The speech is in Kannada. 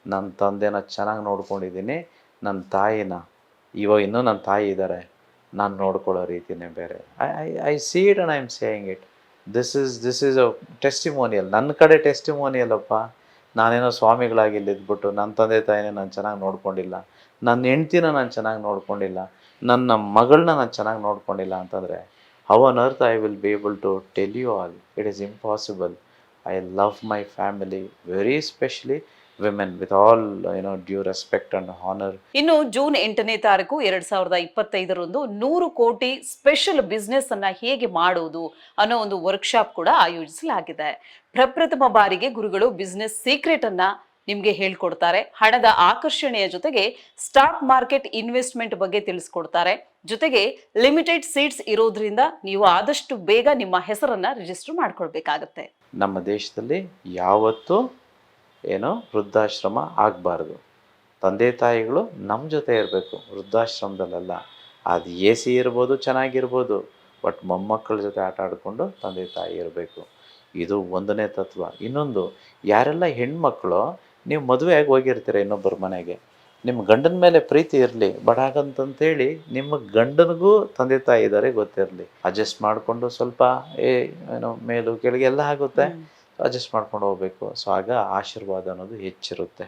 ನನ್ನ ತಂದೆನ ಚೆನ್ನಾಗಿ ನೋಡ್ಕೊಂಡಿದ್ದೀನಿ, ನನ್ನ ತಾಯಿನ ಇವಾಗ ಇನ್ನೂ ನನ್ನ ತಾಯಿ ಇದ್ದಾರೆ, ನಾನು ನೋಡ್ಕೊಳ್ಳೋ ರೀತಿಯೇ ಬೇರೆ. I C it and I am saying it. This is a testimonial, ನನ್ನ ಕಡೆ ಟೆಸ್ಟಿಮೋನಿಯಲ್ಲಪ್ಪ. ನಾನೇನೋ ಸ್ವಾಮಿಗಳಾಗಿ ಇಲ್ಲಿದ್ಬಿಟ್ಟು ನನ್ನ ತಂದೆ ತಾಯಿನೇ ನಾನು ಚೆನ್ನಾಗಿ ನೋಡ್ಕೊಂಡಿಲ್ಲ, ನನ್ನ ಹೆಂಡ್ತಿನ ನಾನು ಚೆನ್ನಾಗಿ ನೋಡ್ಕೊಂಡಿಲ್ಲ, ನನ್ನ ಮಗಳನ್ನ ನಾನು ಚೆನ್ನಾಗಿ ನೋಡ್ಕೊಂಡಿಲ್ಲ ಅಂತಂದರೆ how on earth I will be able to tell you all? It is impossible. I love my family, very especially women, with all due respect and honor. ಇನ್ನು ಜೂನ್ 8ನೇ ತಾರೀಕು 2025ರಂದು 100 ಕೋಟಿ ಸ್ಪೆಷಲ್ ಬಿಸ್ನೆಸ್ ಅನ್ನ ಹೇಗೆ ಮಾಡುವುದು ಅನ್ನೋ ಒಂದು ವರ್ಕ್ಶಾಪ್ ಕೂಡ ಆಯೋಜಿಸಲಾಗಿದೆ. ಪ್ರಪ್ರಥಮ ಬಾರಿಗೆ ಗುರುಗಳು ಬಿಸ್ನೆಸ್ ಸೀಕ್ರೆಟ್ ಅನ್ನ ನಿಮ್ಗೆ ಹೇಳ್ಕೊಡ್ತಾರೆ. ಹಣದ ಆಕರ್ಷಣೆಯ ಜೊತೆಗೆ ಸ್ಟಾಕ್ ಮಾರ್ಕೆಟ್ ಇನ್ವೆಸ್ಟ್ಮೆಂಟ್ ಬಗ್ಗೆ ತಿಳಿಸ್ಕೊಡ್ತಾರೆ. ಜೊತೆಗೆ ಲಿಮಿಟೆಡ್ ಸೀಟ್ಸ್ ಇರೋದ್ರಿಂದ ನೀವು ಆದಷ್ಟು ಬೇಗ ನಿಮ್ಮ ಹೆಸರನ್ನ ರಿಜಿಸ್ಟರ್ ಮಾಡ್ಕೊಳ್ಬೇಕಾಗತ್ತೆ. ನಮ್ಮ ದೇಶದಲ್ಲಿ ಯಾವತ್ತೂ ವೃದ್ಧಾಶ್ರಮ ಆಗಬಾರ್ದು. ತಂದೆ ತಾಯಿಗಳು ನಮ್ಮ ಜೊತೆ ಇರಬೇಕು, ವೃದ್ಧಾಶ್ರಮದಲ್ಲ. ಅದು ಎ ಸಿ ಇರ್ಬೋದು, ಚೆನ್ನಾಗಿರ್ಬೋದು, ಬಟ್ ಮೊಮ್ಮಕ್ಕಳ ಜೊತೆ ಆಟ ಆಡಿಕೊಂಡು ತಂದೆ ತಾಯಿ ಇರಬೇಕು. ಇದು ಒಂದನೇ ತತ್ವ. ಇನ್ನೊಂದು, ಯಾರೆಲ್ಲ ಹೆಣ್ಮಕ್ಳು ನೀವು ಮದುವೆಯಾಗಿ ಹೋಗಿರ್ತೀರ ಇನ್ನೊಬ್ಬರ ಮನೆಗೆ, ನಿಮ್ಮ ಗಂಡನ ಮೇಲೆ ಪ್ರೀತಿ ಇರಲಿ, ಬಟ್ ಹಾಗಂತಂತೇಳಿ ನಿಮ್ಮ ಗಂಡನಿಗೂ ತಂದೆ ತಾಯಿ ಇದ್ದಾರೆ ಗೊತ್ತಿರಲಿ. ಅಡ್ಜಸ್ಟ್ ಮಾಡಿಕೊಂಡು ಸ್ವಲ್ಪ ಮೇಲು ಕೆಳಗೆ ಎಲ್ಲ ಆಗುತ್ತೆ, ಅಡ್ಜಸ್ಟ್ ಮಾಡ್ಕೊಂಡು ಹೋಗಬೇಕು. ಸೊ ಆಗ ಆಶೀರ್ವಾದ ಅನ್ನೋದು ಹೆಚ್ಚಿರುತ್ತೆ.